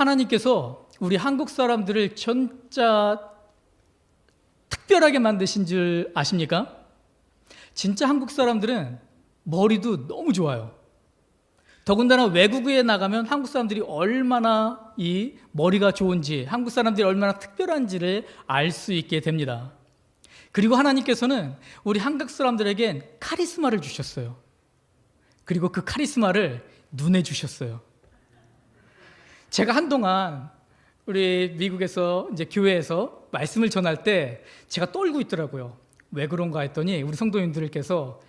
하나님께서 우리 한국 사람들을 진짜 특별하게 만드신 줄 아십니까? 진짜 한국 사람들은 머리도 너무 좋아요. 더군다나 외국에 나가면 한국 사람들이 얼마나 이 머리가 좋은지, 한국 사람들이 얼마나 특별한지를 알 수 있게 됩니다. 그리고 하나님께서는 우리 한국 사람들에겐 카리스마를 주셨어요. 그리고 그 카리스마를 눈에 주셨어요. 제가 한동안 우리 미국에서 이제 교회에서 말씀을 전할 때 제가 떨고 있더라고요. 왜 그런가 했더니 우리 성도님들께서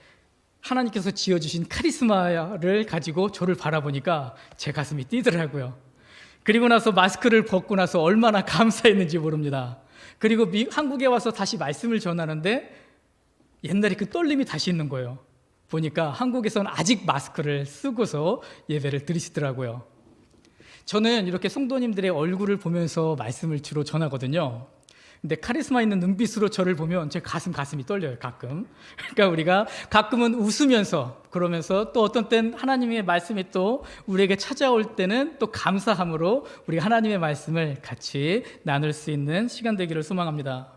하나님께서 지어주신 카리스마를 가지고 저를 바라보니까 제 가슴이 뛰더라고요. 그리고 나서 마스크를 벗고 나서 얼마나 감사했는지 모릅니다. 그리고 한국에 와서 다시 말씀을 전하는데 옛날에 그 떨림이 다시 있는 거예요. 보니까 한국에서는 아직 마스크를 쓰고서 예배를 드리시더라고요. 저는 이렇게 성도님들의 얼굴을 보면서 말씀을 주로 전하거든요. 근데 카리스마 있는 눈빛으로 저를 보면 제 가슴이 떨려요, 가끔. 그러니까 우리가 가끔은 웃으면서, 그러면서 또 어떤 땐 하나님의 말씀이 또 우리에게 찾아올 때는 또 감사함으로 우리 하나님의 말씀을 같이 나눌 수 있는 시간 되기를 소망합니다.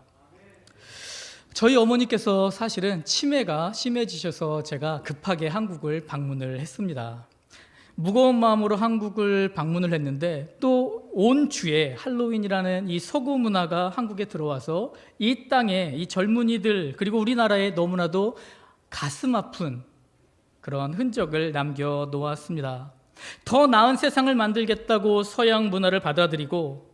저희 어머니께서 사실은 치매가 심해지셔서 제가 급하게 한국을 방문을 했습니다. 무거운 마음으로 한국을 방문을 했는데 또 온 주에 할로윈이라는 이 서구 문화가 한국에 들어와서 이 땅에 이 젊은이들 그리고 우리나라에 너무나도 가슴 아픈 그런 흔적을 남겨 놓았습니다. 더 나은 세상을 만들겠다고 서양 문화를 받아들이고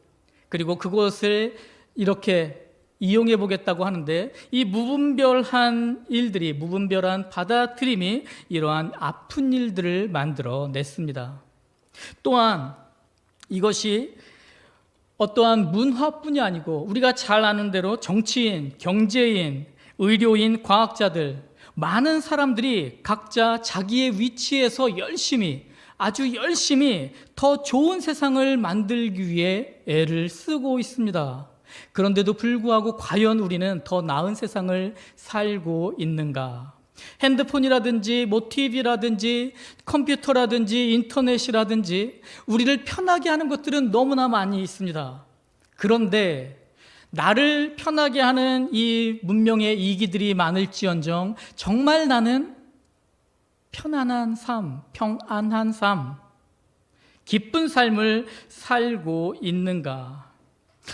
그리고 그것을 이렇게 이용해 보겠다고 하는데 이 무분별한 일들이, 무분별한 받아들임이 이러한 아픈 일들을 만들어 냈습니다. 또한 이것이 어떠한 문화뿐이 아니고 우리가 잘 아는 대로 정치인, 경제인, 의료인, 과학자들 많은 사람들이 각자 자기의 위치에서 열심히, 아주 열심히 더 좋은 세상을 만들기 위해 애를 쓰고 있습니다. 그런데도 불구하고 과연 우리는 더 나은 세상을 살고 있는가? 핸드폰이라든지 TV라든지 컴퓨터라든지 인터넷이라든지 우리를 편하게 하는 것들은 너무나 많이 있습니다. 그런데 나를 편하게 하는 이 문명의 이기들이 많을지언정 정말 나는 편안한 삶, 평안한 삶, 기쁜 삶을 살고 있는가?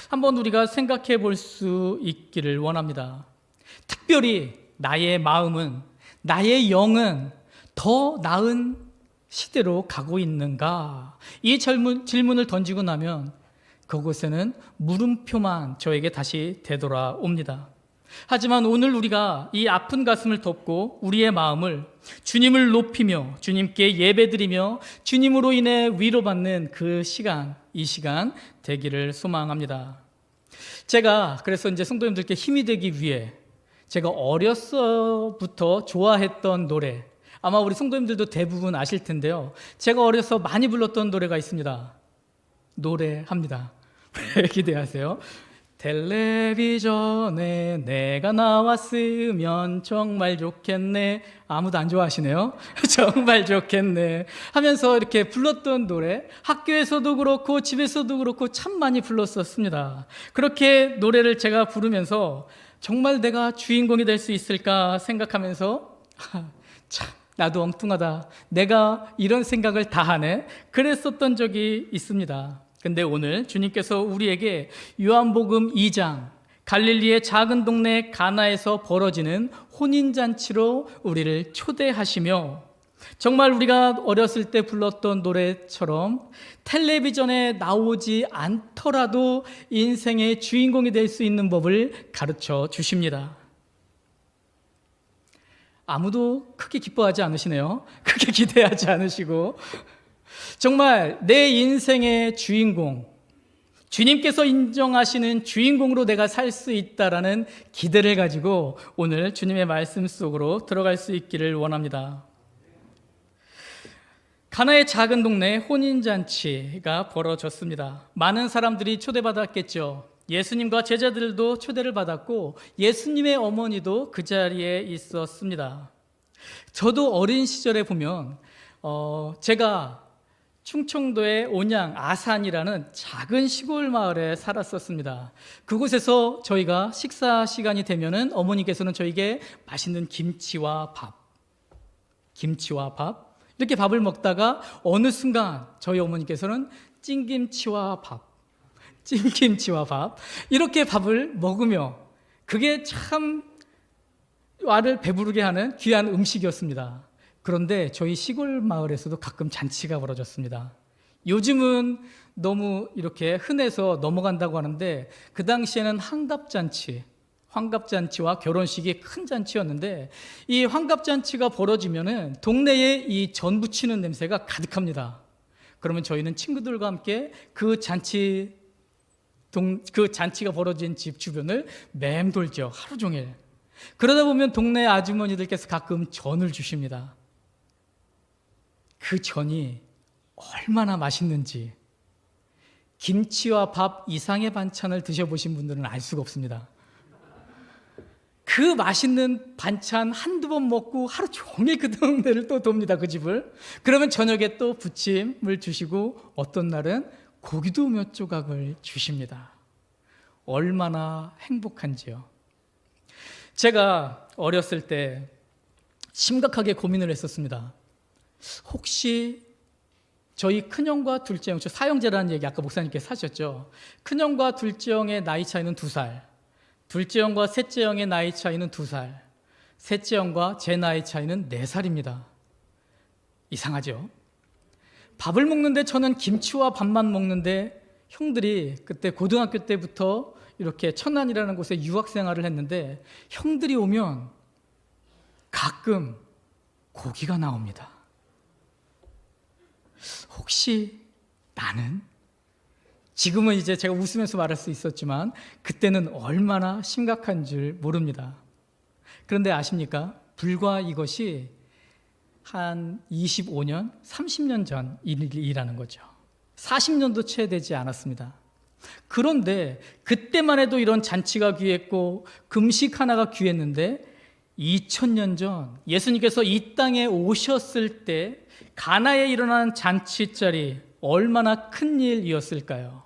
한번 우리가 생각해 볼 수 있기를 원합니다. 특별히 나의 마음은, 나의 영은 더 나은 시대로 가고 있는가? 이 질문을 던지고 나면 그곳에는 물음표만 저에게 다시 되돌아옵니다. 하지만 오늘 우리가 이 아픈 가슴을 덮고 우리의 마음을 주님을 높이며 주님께 예배드리며 주님으로 인해 위로받는 그 시간, 이 시간 되기를 소망합니다. 제가 그래서 이제 성도님들께 힘이 되기 위해 제가 어려서부터 좋아했던 노래, 아마 우리 성도님들도 대부분 아실 텐데요. 제가 어려서 많이 불렀던 노래가 있습니다. 노래합니다. 기대하세요. 텔레비전에 내가 나왔으면 정말 좋겠네. 아무도 안 좋아하시네요. 정말 좋겠네 하면서 이렇게 불렀던 노래, 학교에서도 그렇고 집에서도 그렇고 참 많이 불렀었습니다. 그렇게 노래를 제가 부르면서 정말 내가 주인공이 될 수 있을까 생각하면서 참 나도 엉뚱하다, 내가 이런 생각을 다 하네, 그랬었던 적이 있습니다. 근데 오늘 주님께서 우리에게 요한복음 2장 갈릴리의 작은 동네 가나에서 벌어지는 혼인잔치로 우리를 초대하시며 정말 우리가 어렸을 때 불렀던 노래처럼 텔레비전에 나오지 않더라도 인생의 주인공이 될 수 있는 법을 가르쳐 주십니다. 아무도 크게 기뻐하지 않으시네요. 크게 기대하지 않으시고 정말 내 인생의 주인공, 주님께서 인정하시는 주인공으로 내가 살 수 있다라는 기대를 가지고 오늘 주님의 말씀 속으로 들어갈 수 있기를 원합니다. 가나의 작은 동네에 혼인잔치가 벌어졌습니다. 많은 사람들이 초대받았겠죠. 예수님과 제자들도 초대를 받았고 예수님의 어머니도 그 자리에 있었습니다. 저도 어린 시절에 보면 제가 충청도의 온양 아산이라는 작은 시골 마을에 살았었습니다. 그곳에서 저희가 식사 시간이 되면은 어머니께서는 저에게 맛있는 김치와 밥 이렇게 밥을 먹다가 어느 순간 저희 어머니께서는 찐김치와 밥 이렇게 밥을 먹으며 그게 참 와를 배부르게 하는 귀한 음식이었습니다. 그런데 저희 시골 마을에서도 가끔 잔치가 벌어졌습니다. 요즘은 너무 이렇게 흔해서 넘어간다고 하는데 그 당시에는 환갑잔치와 결혼식이 큰 잔치였는데 이 환갑잔치가 벌어지면은 동네에 이 전 부치는 냄새가 가득합니다. 그러면 저희는 친구들과 함께 그 잔치가 벌어진 집 주변을 맴돌죠. 하루 종일. 그러다 보면 동네 아주머니들께서 가끔 전을 주십니다. 그 전이 얼마나 맛있는지 김치와 밥 이상의 반찬을 드셔보신 분들은 알 수가 없습니다. 그 맛있는 반찬 한두 번 먹고 하루 종일 그 동네를 또 돕니다. 그 집을. 그러면 저녁에 또 부침을 주시고 어떤 날은 고기도 몇 조각을 주십니다. 얼마나 행복한지요. 제가 어렸을 때 심각하게 고민을 했었습니다. 혹시 저희 큰형과 둘째형, 저 사형제라는 얘기 아까 목사님께서 하셨죠. 큰형과 둘째형의 나이 차이는 2살, 둘째형과 셋째형의 나이 차이는 2살, 셋째형과 제 나이 차이는 4살입니다. 이상하죠? 밥을 먹는데 저는 김치와 밥만 먹는데 형들이 그때 고등학교 때부터 이렇게 천안이라는 곳에 유학생활을 했는데 형들이 오면 가끔 고기가 나옵니다. 혹시 나는? 지금은 이제 제가 웃으면서 말할 수 있었지만 그때는 얼마나 심각한 줄 모릅니다. 그런데 아십니까? 불과 이것이 한 25년, 30년 전 일이라는 거죠. 40년도 채 되지 않았습니다. 그런데 그때만 해도 이런 잔치가 귀했고 금식 하나가 귀했는데 2000년 전 예수님께서 이 땅에 오셨을 때 가나에 일어난 잔치자리 얼마나 큰 일이었을까요?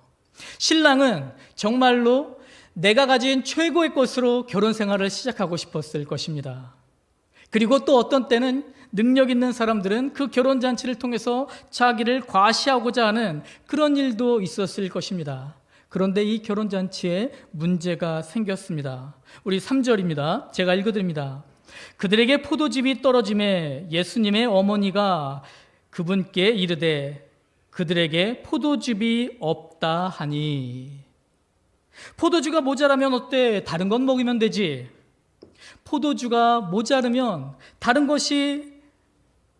신랑은 정말로 내가 가진 최고의 것으로 결혼 생활을 시작하고 싶었을 것입니다. 그리고 또 어떤 때는 능력 있는 사람들은 그 결혼잔치를 통해서 자기를 과시하고자 하는 그런 일도 있었을 것입니다. 그런데 이 결혼잔치에 문제가 생겼습니다. 우리 3절입니다. 제가 읽어드립니다. 그들에게 포도즙이 떨어짐에 예수님의 어머니가 그분께 이르되 그들에게 포도즙이 없다 하니. 포도주가 모자라면 어때? 다른 건 먹으면 되지. 포도주가 모자르면 다른 것이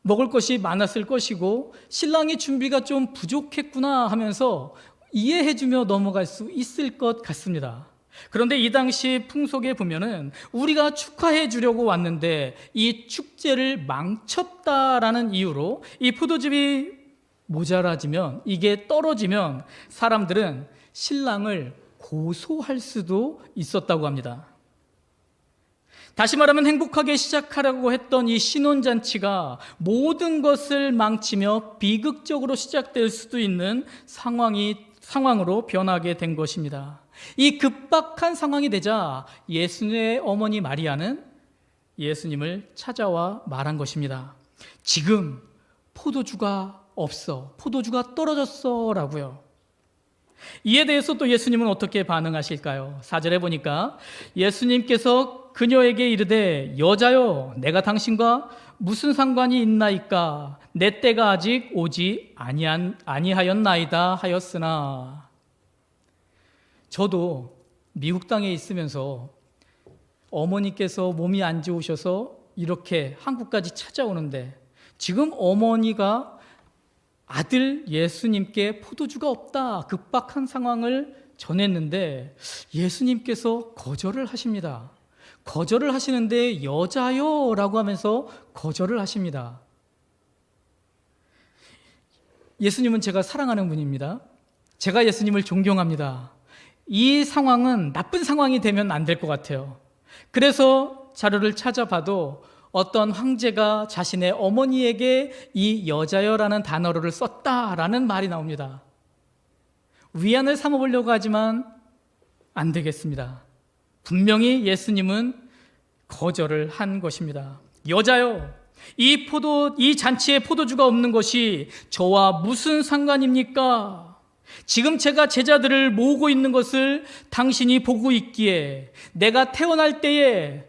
먹을 것이 많았을 것이고 신랑의 준비가 좀 부족했구나 하면서 이해해주며 넘어갈 수 있을 것 같습니다. 그런데 이 당시 풍속에 보면은 우리가 축하해 주려고 왔는데 이 축제를 망쳤다라는 이유로 이 포도즙이 모자라지면, 이게 떨어지면 사람들은 신랑을 고소할 수도 있었다고 합니다. 다시 말하면 행복하게 시작하려고 했던 이 신혼잔치가 모든 것을 망치며 비극적으로 시작될 수도 있는 상황으로 변하게 된 것입니다. 이 급박한 상황이 되자 예수님의 어머니 마리아는 예수님을 찾아와 말한 것입니다. 지금 포도주가 없어. 포도주가 떨어졌어 라고요. 이에 대해서 또 예수님은 어떻게 반응하실까요? 4절에 보니까 예수님께서 그녀에게 이르되 여자여 내가 당신과 무슨 상관이 있나이까 내 때가 아직 오지 아니하였나이다 하였으나. 저도 미국 땅에 있으면서 어머니께서 몸이 안 좋으셔서 이렇게 한국까지 찾아오는데 지금 어머니가 아들 예수님께 포도주가 없다 급박한 상황을 전했는데 예수님께서 거절을 하십니다. 거절을 하시는데 여자요 라고 하면서 거절을 하십니다. 예수님은 제가 사랑하는 분입니다. 제가 예수님을 존경합니다. 이 상황은 나쁜 상황이 되면 안 될 것 같아요. 그래서 자료를 찾아봐도 어떤 황제가 자신의 어머니에게 이 여자여라는 단어를 썼다라는 말이 나옵니다. 위안을 삼아보려고 하지만 안 되겠습니다. 분명히 예수님은 거절을 한 것입니다. 여자요, 이 잔치에 포도주가 없는 것이 저와 무슨 상관입니까? 지금 제가 제자들을 모으고 있는 것을 당신이 보고 있기에 내가 태어날 때에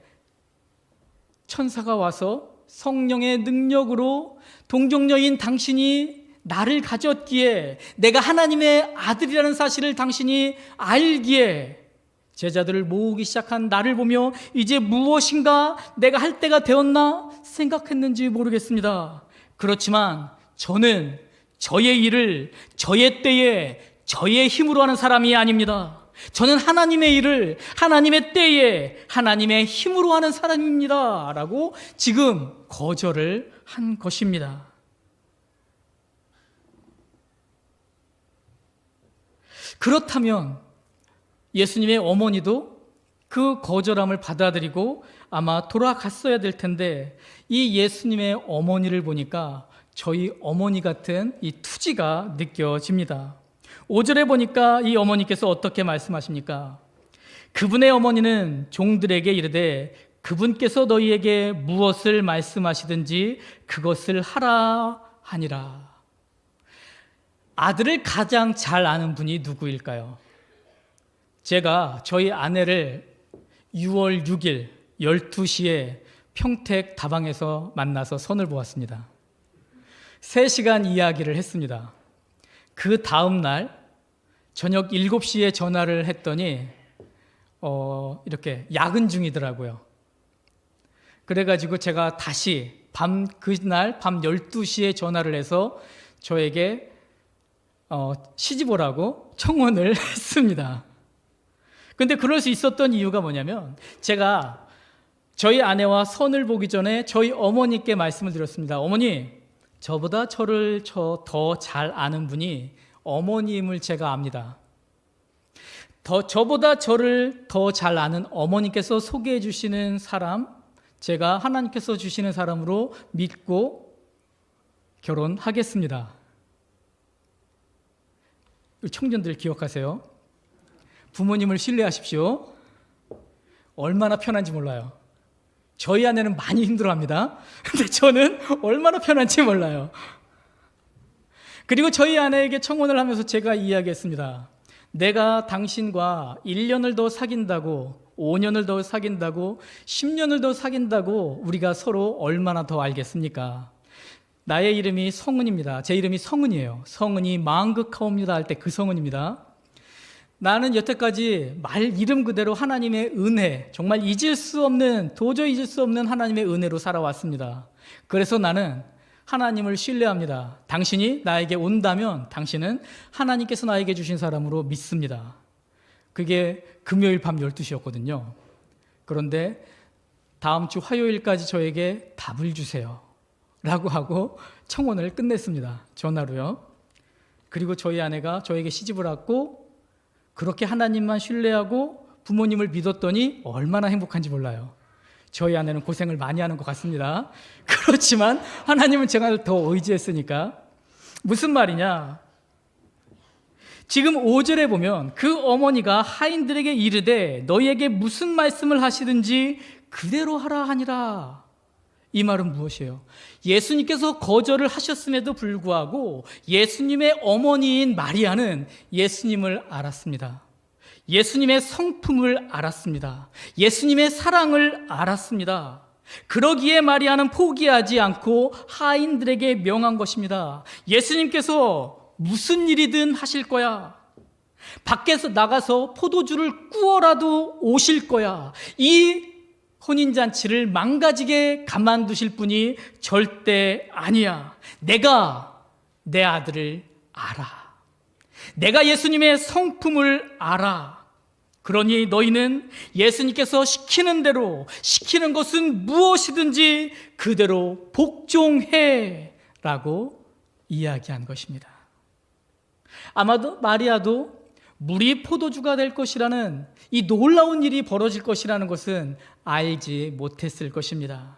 천사가 와서 성령의 능력으로 동정녀인 당신이 나를 가졌기에 내가 하나님의 아들이라는 사실을 당신이 알기에 제자들을 모으기 시작한 나를 보며 이제 무엇인가 내가 할 때가 되었나 생각했는지 모르겠습니다. 그렇지만 저는 저의 일을 저의 때에 저의 힘으로 하는 사람이 아닙니다. 저는 하나님의 일을 하나님의 때에 하나님의 힘으로 하는 사람입니다 라고 지금 거절을 한 것입니다. 그렇다면 예수님의 어머니도 그 거절함을 받아들이고 아마 돌아갔어야 될 텐데 이 예수님의 어머니를 보니까 저희 어머니 같은 이 투지가 느껴집니다. 5절에 보니까 이 어머니께서 어떻게 말씀하십니까? 그분의 어머니는 종들에게 이르되 그분께서 너희에게 무엇을 말씀하시든지 그것을 하라 하니라. 아들을 가장 잘 아는 분이 누구일까요? 제가 저희 아내를 6월 6일 12시에 평택 다방에서 만나서 선을 보았습니다. 3시간 이야기를 했습니다. 그 다음 날 저녁 7시에 전화를 했더니 이렇게 야근 중이더라고요. 그래가지고 제가 다시 그날 밤 12시에 전화를 해서 저에게 시집 오라고 청혼을 했습니다. 근데 그럴 수 있었던 이유가 뭐냐면 제가 저희 아내와 선을 보기 전에 저희 어머니께 말씀을 드렸습니다. 어머니, 저보다 저를 더 잘 아는 분이 어머님을 제가 압니다. 저보다 저를 더 잘 아는 어머니께서 소개해 주시는 사람, 제가 하나님께서 주시는 사람으로 믿고 결혼하겠습니다. 청년들 기억하세요. 부모님을 신뢰하십시오. 얼마나 편한지 몰라요. 저희 아내는 많이 힘들어합니다. 근데 저는 얼마나 편한지 몰라요. 그리고 저희 아내에게 청혼을 하면서 제가 이야기했습니다. 내가 당신과 1년을 더 사귄다고, 5년을 더 사귄다고, 10년을 더 사귄다고 우리가 서로 얼마나 더 알겠습니까? 나의 이름이 성은입니다. 제 이름이 성은이에요. 성은이 망극하옵니다 할 때 그 성은입니다. 나는 여태까지 말 이름 그대로 하나님의 은혜, 정말 도저히 잊을 수 없는 하나님의 은혜로 살아왔습니다. 그래서 나는 하나님을 신뢰합니다. 당신이 나에게 온다면 당신은 하나님께서 나에게 주신 사람으로 믿습니다. 그게 금요일 밤 12시였거든요. 그런데 다음 주 화요일까지 저에게 답을 주세요 라고 하고 청혼을 끝냈습니다. 전화로요. 그리고 저희 아내가 저에게 시집을 왔고 그렇게 하나님만 신뢰하고 부모님을 믿었더니 얼마나 행복한지 몰라요. 저희 아내는 고생을 많이 하는 것 같습니다. 그렇지만 하나님은 제가 더 의지했으니까. 무슨 말이냐? 지금 5절에 보면 그 어머니가 하인들에게 이르되 너희에게 무슨 말씀을 하시든지 그대로 하라 하니라. 이 말은 무엇이에요? 예수님께서 거절을 하셨음에도 불구하고 예수님의 어머니인 마리아는 예수님을 알았습니다. 예수님의 성품을 알았습니다. 예수님의 사랑을 알았습니다. 그러기에 마리아는 포기하지 않고 하인들에게 명한 것입니다. 예수님께서 무슨 일이든 하실 거야. 밖에서 나가서 포도주를 구워라도 오실 거야. 이 혼인잔치를 망가지게 가만두실 분이 절대 아니야. 내가 내 아들을 알아. 내가 예수님의 성품을 알아. 그러니 너희는 예수님께서 시키는 대로, 시키는 것은 무엇이든지 그대로 복종해 라고 이야기한 것입니다. 아마도 마리아도 물이 포도주가 될 것이라는 이 놀라운 일이 벌어질 것이라는 것은 알지 못했을 것입니다.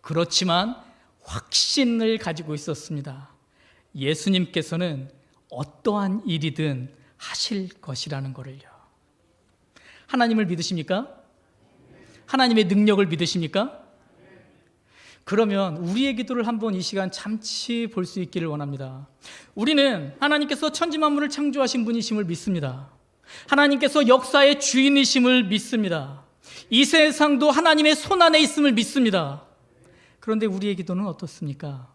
그렇지만 확신을 가지고 있었습니다. 예수님께서는 어떠한 일이든 하실 것이라는 것을요. 하나님을 믿으십니까? 하나님의 능력을 믿으십니까? 그러면 우리의 기도를 한번 이 시간 잠시 볼 수 있기를 원합니다. 우리는 하나님께서 천지만물을 창조하신 분이심을 믿습니다. 하나님께서 역사의 주인이심을 믿습니다. 이 세상도 하나님의 손안에 있음을 믿습니다. 그런데 우리의 기도는 어떻습니까?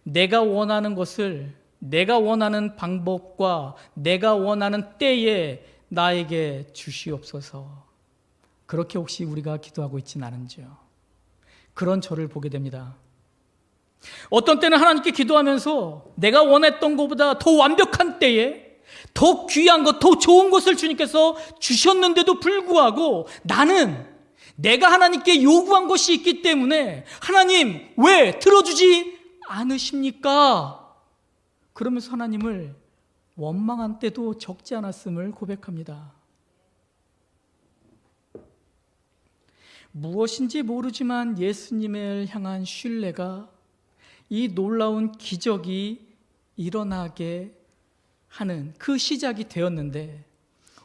내가 원하는 것을 내가 원하는 방법과 내가 원하는 때에 나에게 주시옵소서. 그렇게 혹시 우리가 기도하고 있지는 않은지요? 그런 저를 보게 됩니다. 어떤 때는 하나님께 기도하면서 내가 원했던 것보다 더 완벽한 때에 더 귀한 것, 더 좋은 것을 주님께서 주셨는데도 불구하고 나는 내가 하나님께 요구한 것이 있기 때문에 하나님 왜 들어주지 않으십니까? 그러면서 하나님을 원망한 때도 적지 않았음을 고백합니다. 무엇인지 모르지만 예수님을 향한 신뢰가 이 놀라운 기적이 일어나게 하는 그 시작이 되었는데,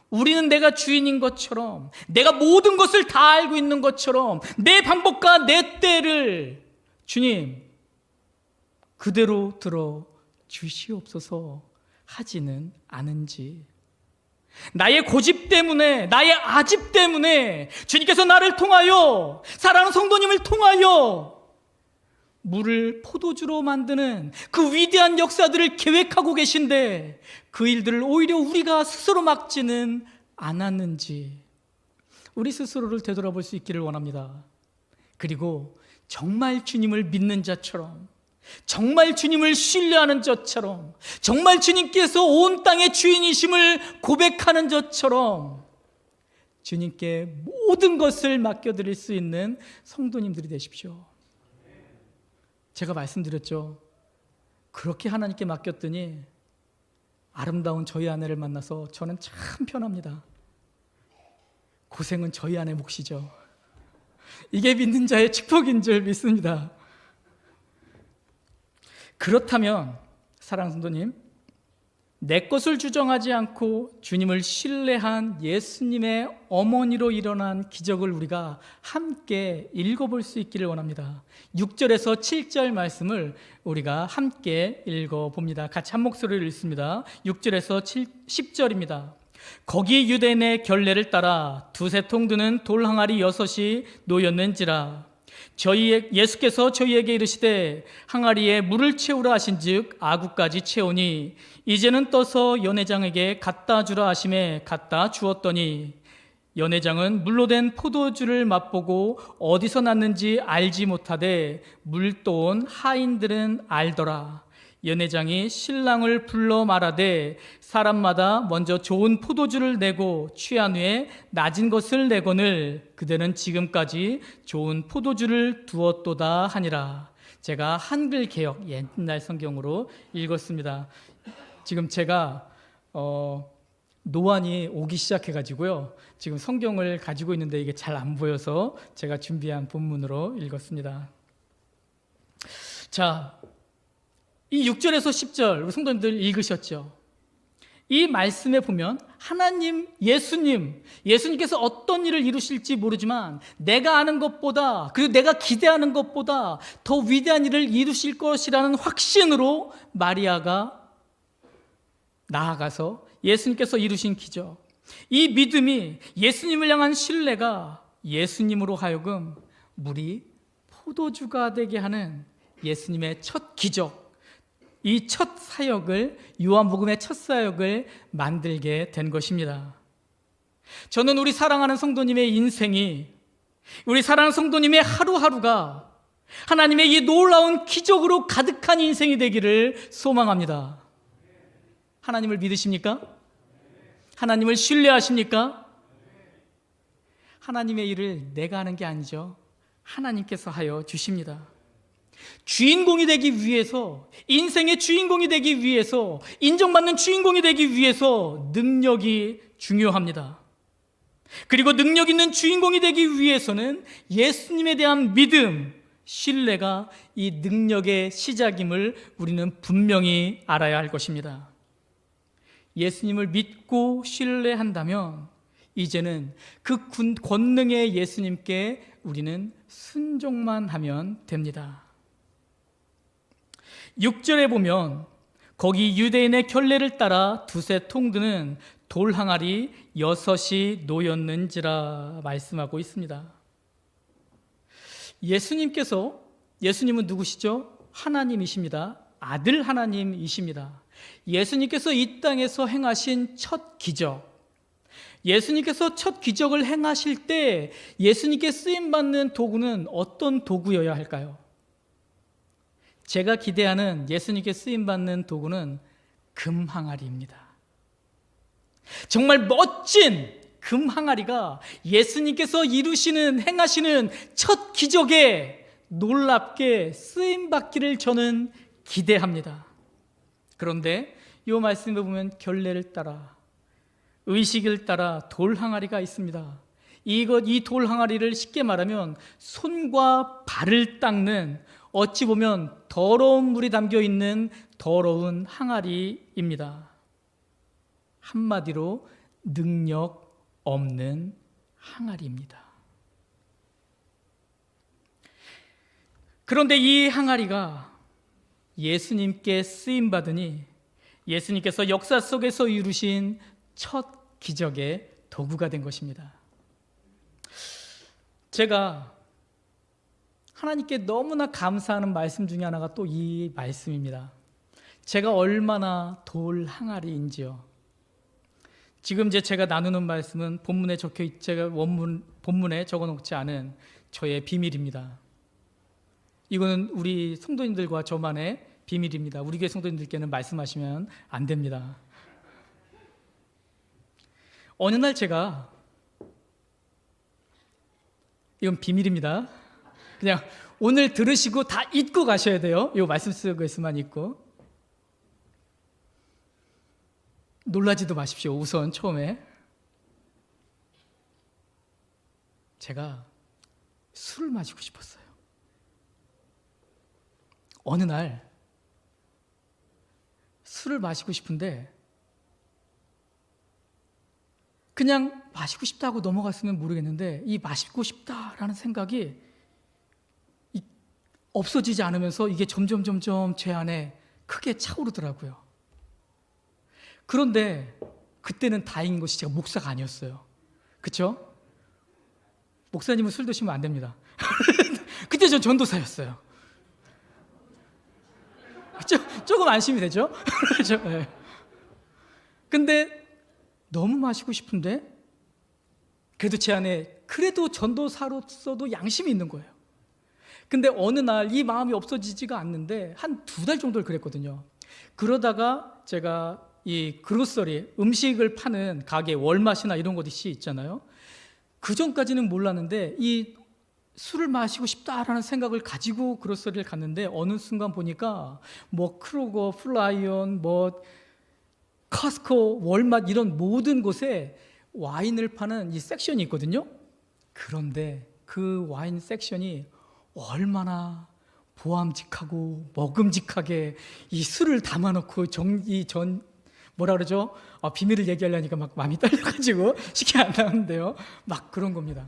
우리는 내가 주인인 것처럼, 내가 모든 것을 다 알고 있는 것처럼 내 방법과 내 때를 주님 그대로 들어 주시옵소서 하지는 않은지, 나의 고집 때문에, 나의 아집 때문에 주님께서 나를 통하여, 사랑하는 성도님을 통하여 물을 포도주로 만드는 그 위대한 역사들을 계획하고 계신데 그 일들을 오히려 우리가 스스로 막지는 않았는지 우리 스스로를 되돌아볼 수 있기를 원합니다. 그리고 정말 주님을 믿는 자처럼, 정말 주님을 신뢰하는 자처럼, 정말 주님께서 온 땅의 주인이심을 고백하는 자처럼 주님께 모든 것을 맡겨드릴 수 있는 성도님들이 되십시오. 제가 말씀드렸죠. 그렇게 하나님께 맡겼더니 아름다운 저희 아내를 만나서 저는 참 편합니다. 고생은 저희 아내 몫이죠. 이게 믿는 자의 축복인 줄 믿습니다. 그렇다면 사랑하는 성도님, 내 것을 주장하지 않고 주님을 신뢰한 예수님의 어머니로 일어난 기적을 우리가 함께 읽어볼 수 있기를 원합니다. 6절에서 7절 말씀을 우리가 함께 읽어봅니다. 같이 한 목소리로 읽습니다. 6절에서 10절입니다. 거기 유대인의 결례를 따라 두세 통 드는 돌 항아리 6이 놓였는지라. 예수께서 저희에게 이르시되 항아리에 물을 채우라 하신즉 아구까지 채우니 이제는 떠서 연회장에게 갖다 주라 하심에 갖다 주었더니 연회장은 물로 된 포도주를 맛보고 어디서 났는지 알지 못하되 물 떠온 하인들은 알더라. 연회장이 신랑을 불러 말하되 사람마다 먼저 좋은 포도주를 내고 취한 후에 낮은 것을 내거늘 그대는 지금까지 좋은 포도주를 두었도다 하니라. 제가 한글 개역 옛날 성경으로 읽었습니다. 지금 제가 노안이 오기 시작해가지고요, 지금 성경을 가지고 있는데 이게 잘 안 보여서 제가 준비한 본문으로 읽었습니다. 자, 이 6절에서 10절 우리 성도님들 읽으셨죠? 이 말씀에 보면 하나님, 예수님께서 어떤 일을 이루실지 모르지만 내가 아는 것보다, 그리고 내가 기대하는 것보다 더 위대한 일을 이루실 것이라는 확신으로 마리아가 나아가서 예수님께서 이루신 기적, 이 믿음이, 예수님을 향한 신뢰가 예수님으로 하여금 물이 포도주가 되게 하는 예수님의 첫 기적, 이 첫 사역을, 요한복음의 첫 사역을 만들게 된 것입니다. 저는 우리 사랑하는 성도님의 인생이, 우리 사랑하는 성도님의 하루하루가 하나님의 이 놀라운 기적으로 가득한 인생이 되기를 소망합니다. 하나님을 믿으십니까? 하나님을 신뢰하십니까? 하나님의 일을 내가 하는 게 아니죠. 하나님께서 하여 주십니다. 주인공이 되기 위해서, 인생의 주인공이 되기 위해서, 인정받는 주인공이 되기 위해서 능력이 중요합니다. 그리고 능력 있는 주인공이 되기 위해서는 예수님에 대한 믿음, 신뢰가 이 능력의 시작임을 우리는 분명히 알아야 할 것입니다. 예수님을 믿고 신뢰한다면 이제는 그 권능의 예수님께 우리는 순종만 하면 됩니다. 6절에 보면 거기 유대인의 결례를 따라 두세 통드는 돌 항아리 6이 놓였는지라 말씀하고 있습니다. 예수님은 누구시죠? 하나님이십니다. 아들 하나님이십니다. 예수님께서 이 땅에서 행하신 첫 기적, 예수님께서 첫 기적을 행하실 때 예수님께 쓰임받는 도구는 어떤 도구여야 할까요? 제가 기대하는 예수님께 쓰임받는 도구는 금 항아리입니다. 정말 멋진 금 항아리가 예수님께서 행하시는 첫 기적에 놀랍게 쓰임받기를 저는 기대합니다. 그런데 이 말씀에 보면 결례를 따라, 의식을 따라 돌 항아리가 있습니다. 이 돌 항아리를 쉽게 말하면 손과 발을 닦는, 어찌 보면 더러운 물이 담겨 있는 더러운 항아리입니다. 한마디로 능력 없는 항아리입니다. 그런데 이 항아리가 예수님께 쓰임 받으니 예수님께서 역사 속에서 이루신 첫 기적의 도구가 된 것입니다. 제가 하나님께 너무나 감사하는 말씀 중에 하나가 또 이 말씀입니다. 제가 얼마나 돌 항아리인지요. 지금 제가 나누는 말씀은 본문에 제가 본문에 적어놓지 않은 저의 비밀입니다. 이거는 우리 성도님들과 저만의 비밀입니다. 우리 교회 성도님들께는 말씀하시면 안 됩니다. 어느 날 제가, 이건 비밀입니다. 그냥 오늘 들으시고 다 잊고 가셔야 돼요. 이 말씀 속에서만 잊고. 놀라지도 마십시오. 우선 처음에 제가 술을 마시고 싶었어요. 어느 날 술을 마시고 싶은데 그냥 마시고 싶다고 넘어갔으면 모르겠는데 이 마시고 싶다라는 생각이 없어지지 않으면서 이게 점점 제 안에 크게 차오르더라고요. 그런데 그때는 다행인 것이 제가 목사가 아니었어요. 그렇죠? 목사님은 술 드시면 안 됩니다. 그때 전 전도사였어요. 조금 안심이 되죠? 그렇죠? 네. 근데 너무 마시고 싶은데 그래도 제 안에 그래도 전도사로서도 양심이 있는 거예요. 근데 어느 날 이 마음이 없어지지가 않는데 한 2달 정도를 그랬거든요. 그러다가 제가 이 그로서리, 음식을 파는 가게, 월마트나 이런 곳이 있잖아요. 그 전까지는 몰랐는데 이 술을 마시고 싶다라는 생각을 가지고 그로서리를 갔는데 어느 순간 보니까 뭐 크로거, 플라이온, 뭐 커스코, 월마트 이런 모든 곳에 와인을 파는 이 섹션이 있거든요. 그런데 그 와인 섹션이 얼마나 보암직하고 먹음직하게 이 술을 담아놓고 뭐라 그러죠? 비밀을 얘기하려니까 막 마음이 떨려가지고 쉽게 안 나오는데요. 막 그런 겁니다.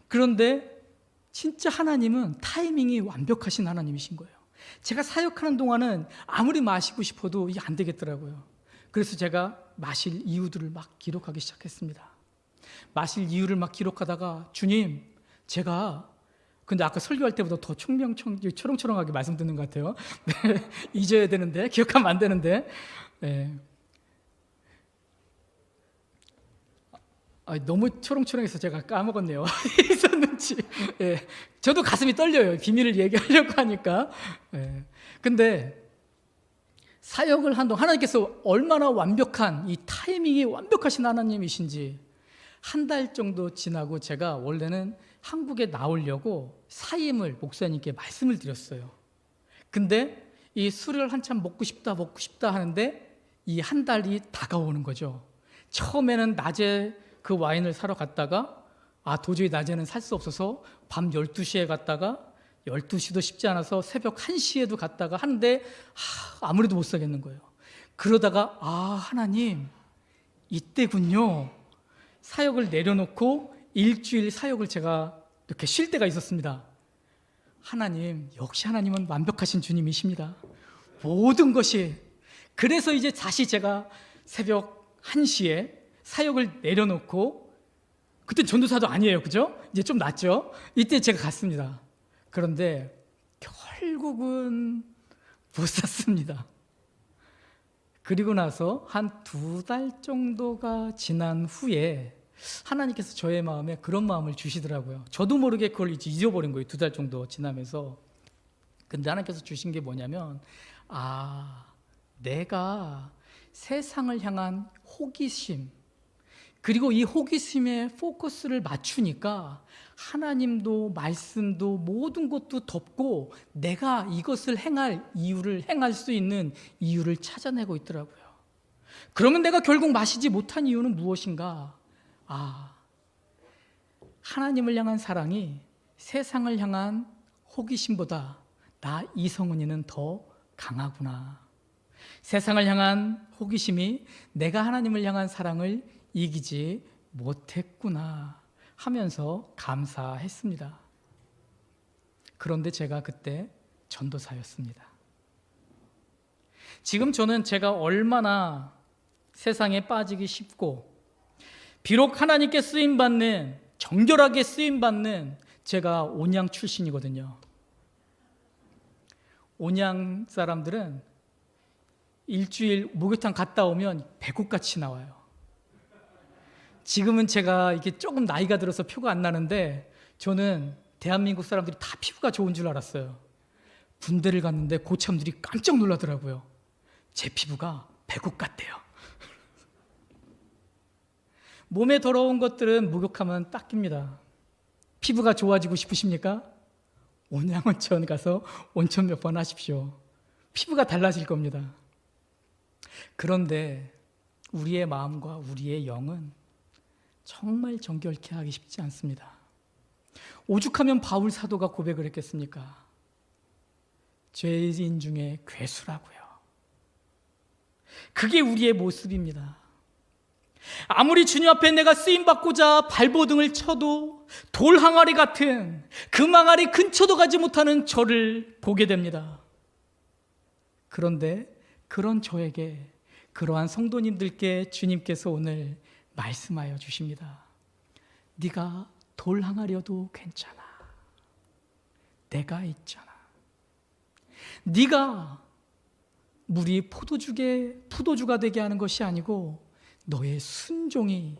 그런데 진짜 하나님은 타이밍이 완벽하신 하나님이신 거예요. 제가 사역하는 동안은 아무리 마시고 싶어도 이게 안 되겠더라고요. 그래서 제가 마실 이유들을 막 기록하기 시작했습니다. 마실 이유를 막 기록하다가 주님, 제가 근데 아까 설교할 때보다 더 초롱초롱하게 말씀 듣는 것 같아요. 네, 잊어야 되는데, 기억하면 안 되는데. 네. 너무 초롱초롱해서 제가 까먹었네요. 있었는지. 네. 저도 가슴이 떨려요. 비밀을 얘기하려고 하니까. 네. 근데 사역을 한 동안 하나님께서 얼마나 완벽한 이 타이밍이 완벽하신 하나님이신지 한 달 정도 지나고 제가 원래는 한국에 나오려고 사임을 목사님께 말씀을 드렸어요. 근데 이 술을 한참 먹고 싶다 하는데 이 한 달이 다가오는 거죠. 처음에는 낮에 그 와인을 사러 갔다가 도저히 낮에는 살 수 없어서 밤 12시에 갔다가 12시도 쉽지 않아서 새벽 1시에도 갔다가 하는데 아무래도 못 사겠는 거예요. 그러다가 하나님 이때군요. 사역을 내려놓고 일주일 사역을 제가 이렇게 쉴 때가 있었습니다. 하나님, 역시 하나님은 완벽하신 주님이십니다. 모든 것이. 그래서 이제 다시 제가 새벽 1시에 사역을 내려놓고, 그때 전도사도 아니에요, 그죠? 이제 좀 낫죠? 이때 제가 갔습니다. 그런데 결국은 못 샀습니다. 그리고 나서 한 2달 정도가 지난 후에 하나님께서 저의 마음에 그런 마음을 주시더라고요. 저도 모르게 그걸 이제 잊어버린 거예요. 2달 정도 지나면서. 근데 하나님께서 주신 게 뭐냐면, 내가 세상을 향한 호기심, 그리고 이 호기심에 포커스를 맞추니까 하나님도 말씀도 모든 것도 덮고 내가 이것을 행할 수 있는 이유를 찾아내고 있더라고요. 그러면 내가 결국 마시지 못한 이유는 무엇인가? 하나님을 향한 사랑이 세상을 향한 호기심보다 나 이성은이는 더 강하구나. 세상을 향한 호기심이 내가 하나님을 향한 사랑을 이기지 못했구나 하면서 감사했습니다. 그런데 제가 그때 전도사였습니다. 지금 저는 제가 얼마나 세상에 빠지기 쉽고, 비록 하나님께 쓰임받는, 정결하게 쓰임받는 제가 온양 출신이거든요. 온양 사람들은 일주일 목욕탕 갔다 오면 배꼽같이 나와요. 지금은 제가 이게 조금 나이가 들어서 표가 안 나는데, 저는 대한민국 사람들이 다 피부가 좋은 줄 알았어요. 군대를 갔는데 고참들이 깜짝 놀라더라고요. 제 피부가 배꼽 같대요. 몸에 더러운 것들은 목욕하면 닦입니다. 피부가 좋아지고 싶으십니까? 온양온천 가서 온천 몇 번 하십시오. 피부가 달라질 겁니다. 그런데 우리의 마음과 우리의 영은 정말 정결케 하기 쉽지 않습니다. 오죽하면 바울 사도가 고백을 했겠습니까? 죄인 중에 괴수라고요. 그게 우리의 모습입니다. 아무리 주님 앞에 내가 쓰임받고자 발버둥을 쳐도 돌 항아리 같은 금 항아리 근처도 가지 못하는 저를 보게 됩니다. 그런데 그런 저에게, 그러한 성도님들께 주님께서 오늘 말씀하여 주십니다. 네가 돌 항아리여도 괜찮아. 내가 있잖아. 네가 물이 포도주가 되게 하는 것이 아니고 너의 순종이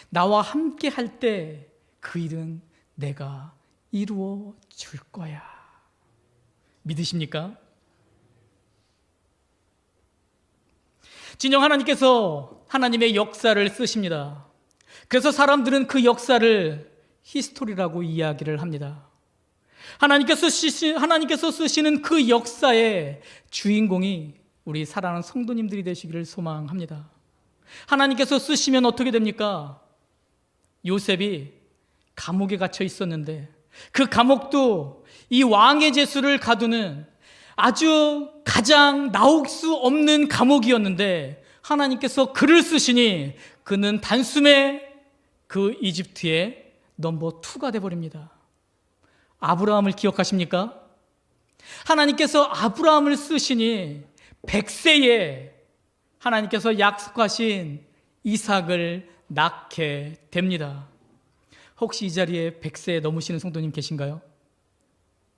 나와 함께 할 때 그 일은 내가 이루어 줄 거야. 믿으십니까? 진정 하나님께서 하나님의 역사를 쓰십니다. 그래서 사람들은 그 역사를 히스토리라고 이야기를 합니다. 하나님께서 쓰시는 그 역사의 주인공이 우리 사랑하는 성도님들이 되시기를 소망합니다. 하나님께서 쓰시면 어떻게 됩니까? 요셉이 감옥에 갇혀 있었는데 그 감옥도 이 왕의 제수를 가두는 아주 가장 나올 수 없는 감옥이었는데 하나님께서 그를 쓰시니 그는 단숨에 그 이집트의 넘버 2가 되어버립니다. 아브라함을 기억하십니까? 하나님께서 아브라함을 쓰시니 100세에 하나님께서 약속하신 이삭을 낳게 됩니다. 혹시 이 자리에 100세 넘으시는 성도님 계신가요?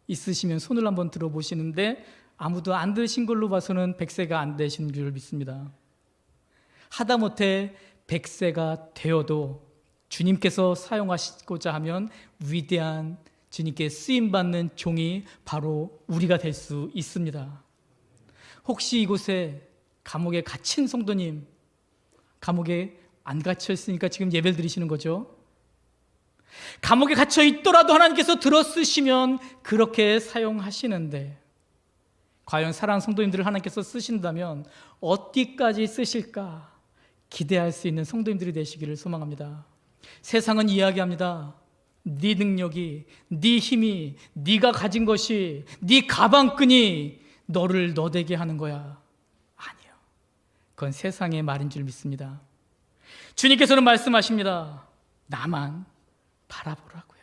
있으시면 손을 한번 들어보시는데 아무도 안 드신 걸로 봐서는 100세가 안 되신 줄 믿습니다. 하다못해 100세가 되어도 주님께서 사용하시고자 하면 위대한 주님께 쓰임받는 종이 바로 우리가 될 수 있습니다. 혹시 이곳에 감옥에 갇힌 성도님, 감옥에 안 갇혀 있으니까 지금 예배를 드리시는 거죠? 감옥에 갇혀 있더라도 하나님께서 들어쓰시면 그렇게 사용하시는데, 과연 사랑하는 성도님들을 하나님께서 쓰신다면 어디까지 쓰실까 기대할 수 있는 성도님들이 되시기를 소망합니다. 세상은 이야기합니다. 네 능력이, 네 힘이, 네가 가진 것이, 네 가방끈이 너를 너되게 하는 거야. 아니요. 그건 세상의 말인 줄 믿습니다. 주님께서는 말씀하십니다. 나만 바라보라고요.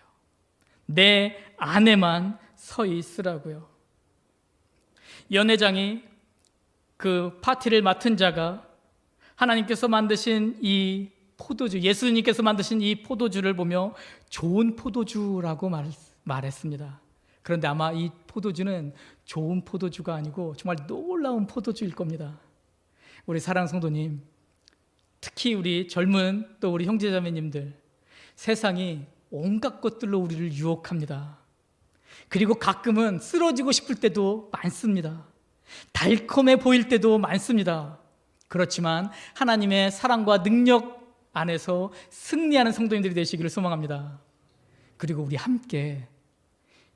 내 안에만 서 있으라고요. 연회장이 그 파티를 맡은 자가 하나님께서 만드신 이 포도주, 예수님께서 만드신 이 포도주를 보며 좋은 포도주라고 말했습니다. 그런데 아마 이 포도주는 좋은 포도주가 아니고 정말 놀라운 포도주일 겁니다. 우리 사랑하는 성도님, 특히 우리 젊은 또 우리 형제자매님들, 세상이 온갖 것들로 우리를 유혹합니다. 그리고 가끔은 쓰러지고 싶을 때도 많습니다. 달콤해 보일 때도 많습니다. 그렇지만 하나님의 사랑과 능력 안에서 승리하는 성도님들이 되시기를 소망합니다. 그리고 우리 함께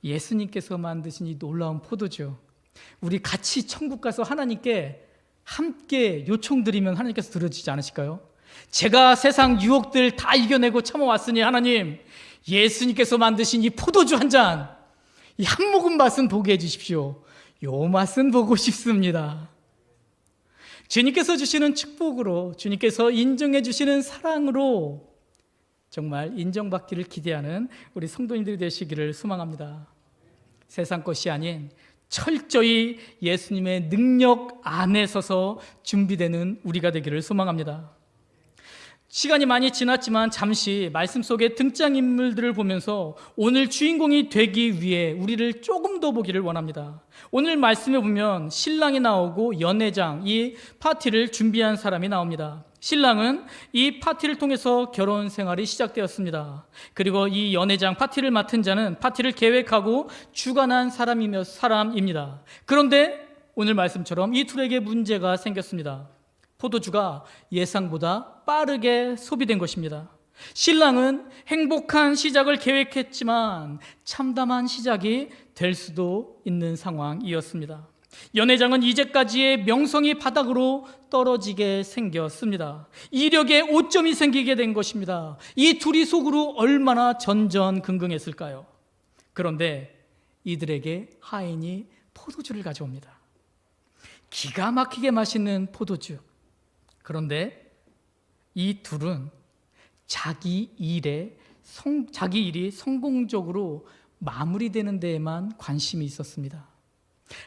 예수님께서 만드신 이 놀라운 포도주, 우리 같이 천국 가서 하나님께 함께 요청드리면 하나님께서 들어주지 않으실까요? 제가 세상 유혹들 다 이겨내고 참아왔으니 하나님, 예수님께서 만드신 이 포도주 한 잔, 이 한 모금 맛은 보게 해주십시오. 요 맛은 보고 싶습니다. 주님께서 주시는 축복으로, 주님께서 인정해 주시는 사랑으로 정말 인정받기를 기대하는 우리 성도님들이 되시기를 소망합니다. 세상 것이 아닌 철저히 예수님의 능력 안에 서서 준비되는 우리가 되기를 소망합니다. 시간이 많이 지났지만 잠시 말씀 속의 등장인물들을 보면서 오늘 주인공이 되기 위해 우리를 조금 더 보기를 원합니다. 오늘 말씀에 보면 신랑이 나오고 연회장, 이 파티를 준비한 사람이 나옵니다. 신랑은 이 파티를 통해서 결혼 생활이 시작되었습니다. 그리고 이 연회장, 파티를 맡은 자는 파티를 계획하고 주관한 사람입니다. 그런데 오늘 말씀처럼 이 둘에게 문제가 생겼습니다. 포도주가 예상보다 빠르게 소비된 것입니다. 신랑은 행복한 시작을 계획했지만 참담한 시작이 될 수도 있는 상황이었습니다. 연회장은 이제까지의 명성이 바닥으로 떨어지게 생겼습니다. 이력에 오점이 생기게 된 것입니다. 이 둘이 속으로 얼마나 전전긍긍했을까요? 그런데 이들에게 하인이 포도주를 가져옵니다. 기가 막히게 맛있는 포도주. 그런데 이 둘은 자기 일이 성공적으로 마무리되는 데에만 관심이 있었습니다.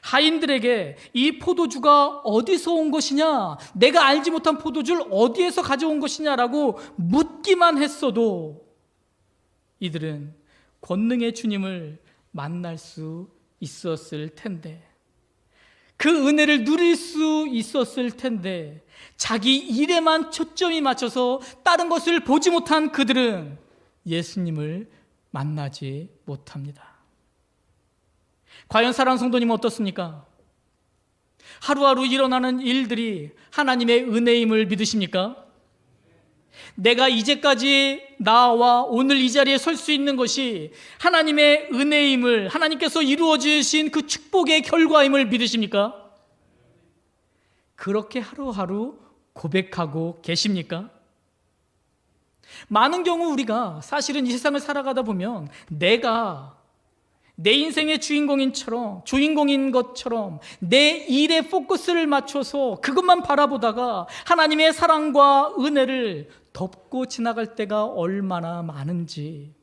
하인들에게 이 포도주가 어디서 온 것이냐, 내가 알지 못한 포도주를 어디에서 가져온 것이냐라고 묻기만 했어도 이들은 권능의 주님을 만날 수 있었을 텐데, 그 은혜를 누릴 수 있었을 텐데, 자기 일에만 초점이 맞춰서 다른 것을 보지 못한 그들은 예수님을 만나지 못합니다. 과연 사랑하는 성도님은 어떻습니까? 하루하루 일어나는 일들이 하나님의 은혜임을 믿으십니까? 내가 이제까지 나와 오늘 이 자리에 설 수 있는 것이 하나님의 은혜임을, 하나님께서 이루어 주신 그 축복의 결과임을 믿으십니까? 그렇게 하루하루 고백하고 계십니까? 많은 경우 우리가 사실은 이 세상을 살아가다 보면 내가 내 인생의 주인공인 것처럼 내 일에 포커스를 맞춰서 그것만 바라보다가 하나님의 사랑과 은혜를 덮고 지나갈 때가 얼마나 많은지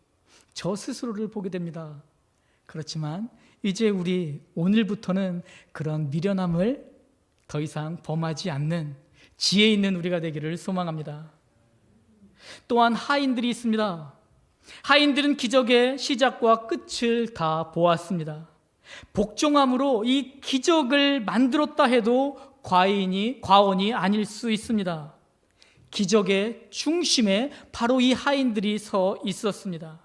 저 스스로를 보게 됩니다. 그렇지만 이제 우리 오늘부터는 그런 미련함을 더 이상 범하지 않는 지혜 있는 우리가 되기를 소망합니다. 또한 하인들이 있습니다. 하인들은 기적의 시작과 끝을 다 보았습니다. 복종함으로 이 기적을 만들었다 해도 과언이 아닐 수 있습니다. 기적의 중심에 바로 이 하인들이 서 있었습니다.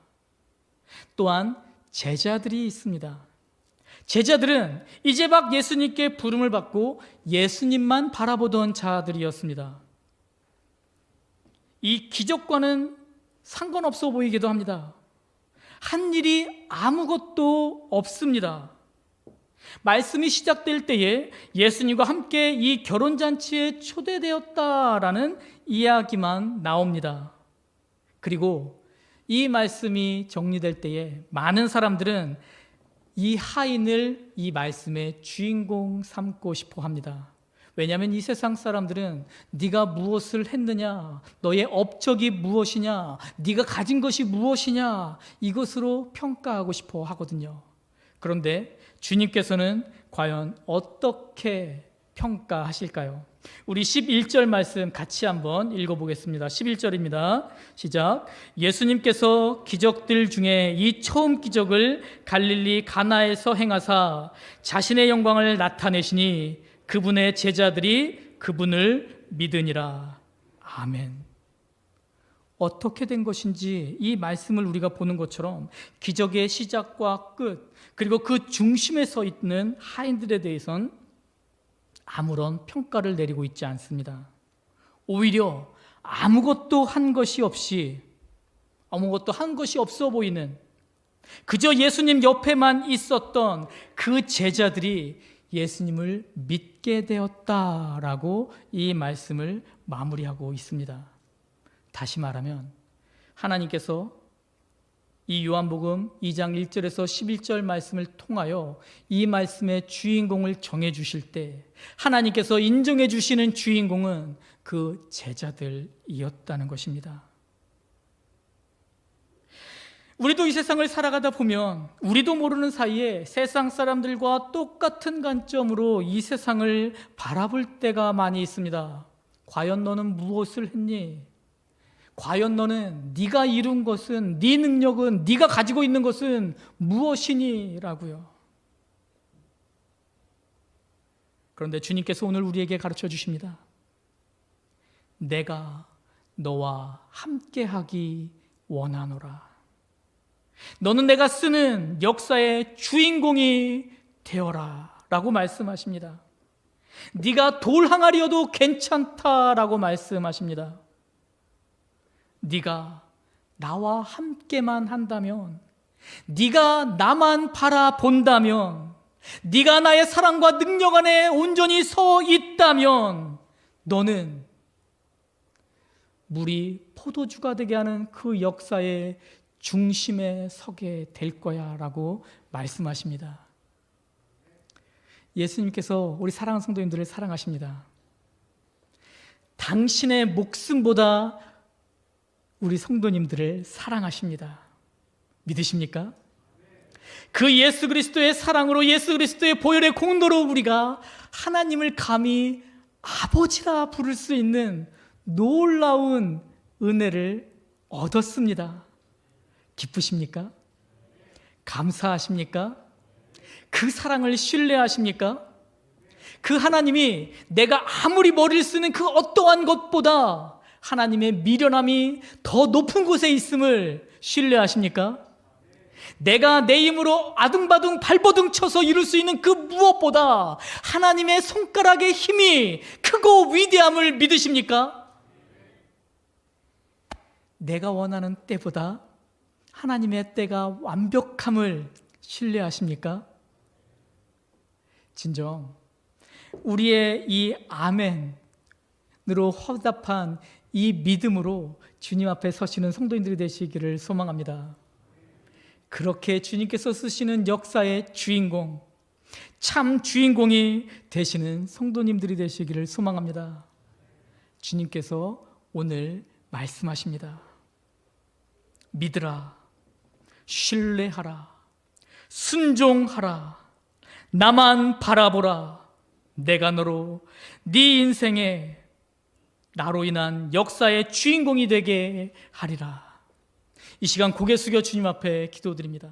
또한 제자들이 있습니다. 제자들은 이제 막 예수님께 부름을 받고 예수님만 바라보던 자들이었습니다. 이 기적과는 상관없어 보이기도 합니다. 한 일이 아무것도 없습니다. 말씀이 시작될 때에 예수님과 함께 이 결혼잔치에 초대되었다라는 이야기만 나옵니다. 그리고 이 말씀이 정리될 때에 많은 사람들은 이 하인을 이 말씀의 주인공 삼고 싶어 합니다. 왜냐하면 이 세상 사람들은 네가 무엇을 했느냐, 너의 업적이 무엇이냐, 네가 가진 것이 무엇이냐, 이것으로 평가하고 싶어 하거든요. 그런데 주님께서는 과연 어떻게 평가하실까요? 우리 11절 말씀 같이 한번 읽어보겠습니다. 11절입니다. 시작. 예수님께서 기적들 중에 이 처음 기적을 갈릴리 가나에서 행하사 자신의 영광을 나타내시니 그분의 제자들이 그분을 믿으니라. 아멘. 어떻게 된 것인지 이 말씀을 우리가 보는 것처럼 기적의 시작과 끝, 그리고 그 중심에 서 있는 하인들에 대해서는 아무런 평가를 내리고 있지 않습니다. 오히려 아무것도 한 것이 없어 보이는, 그저 예수님 옆에만 있었던 그 제자들이 예수님을 믿게 되었다라고 이 말씀을 마무리하고 있습니다. 다시 말하면 하나님께서 이 요한복음 2장 1절에서 11절 말씀을 통하여 이 말씀의 주인공을 정해 주실 때 하나님께서 인정해 주시는 주인공은 그 제자들이었다는 것입니다. 우리도 이 세상을 살아가다 보면 우리도 모르는 사이에 세상 사람들과 똑같은 관점으로 이 세상을 바라볼 때가 많이 있습니다. 과연 너는 무엇을 했니? 과연 너는 네가 이룬 것은, 네 능력은, 네가 가지고 있는 것은 무엇이니? 라고요. 그런데 주님께서 오늘 우리에게 가르쳐 주십니다. 내가 너와 함께하기 원하노라. 너는 내가 쓰는 역사의 주인공이 되어라 라고 말씀하십니다. 네가 돌 항아리여도 괜찮다라고 말씀하십니다. 네가 나와 함께만 한다면, 네가 나만 바라본다면, 네가 나의 사랑과 능력 안에 온전히 서 있다면 너는 물이 포도주가 되게 하는 그 역사의 중심에 서게 될 거야 라고 말씀하십니다. 예수님께서 우리 사랑하는 성도님들을 사랑하십니다. 당신의 목숨보다 우리 성도님들을 사랑하십니다. 믿으십니까? 그 예수 그리스도의 사랑으로, 예수 그리스도의 보혈의 공로로 우리가 하나님을 감히 아버지라 부를 수 있는 놀라운 은혜를 얻었습니다. 기쁘십니까? 감사하십니까? 그 사랑을 신뢰하십니까? 그 하나님이 내가 아무리 머리를 쓰는 그 어떠한 것보다 하나님의 미련함이 더 높은 곳에 있음을 신뢰하십니까? 내가 내 힘으로 아둥바둥 발버둥 쳐서 이룰 수 있는 그 무엇보다 하나님의 손가락의 힘이 크고 위대함을 믿으십니까? 내가 원하는 때보다 하나님의 때가 완벽함을 신뢰하십니까? 진정 우리의 이 아멘으로 화답한 이 믿음으로 주님 앞에 서시는 성도님들이 되시기를 소망합니다. 그렇게 주님께서 쓰시는 역사의 주인공, 참 주인공이 되시는 성도님들이 되시기를 소망합니다. 주님께서 오늘 말씀하십니다. 믿으라, 신뢰하라, 순종하라, 나만 바라보라. 내가 너로 네 인생에 나로 인한 역사의 주인공이 되게 하리라. 이 시간 고개 숙여 주님 앞에 기도드립니다.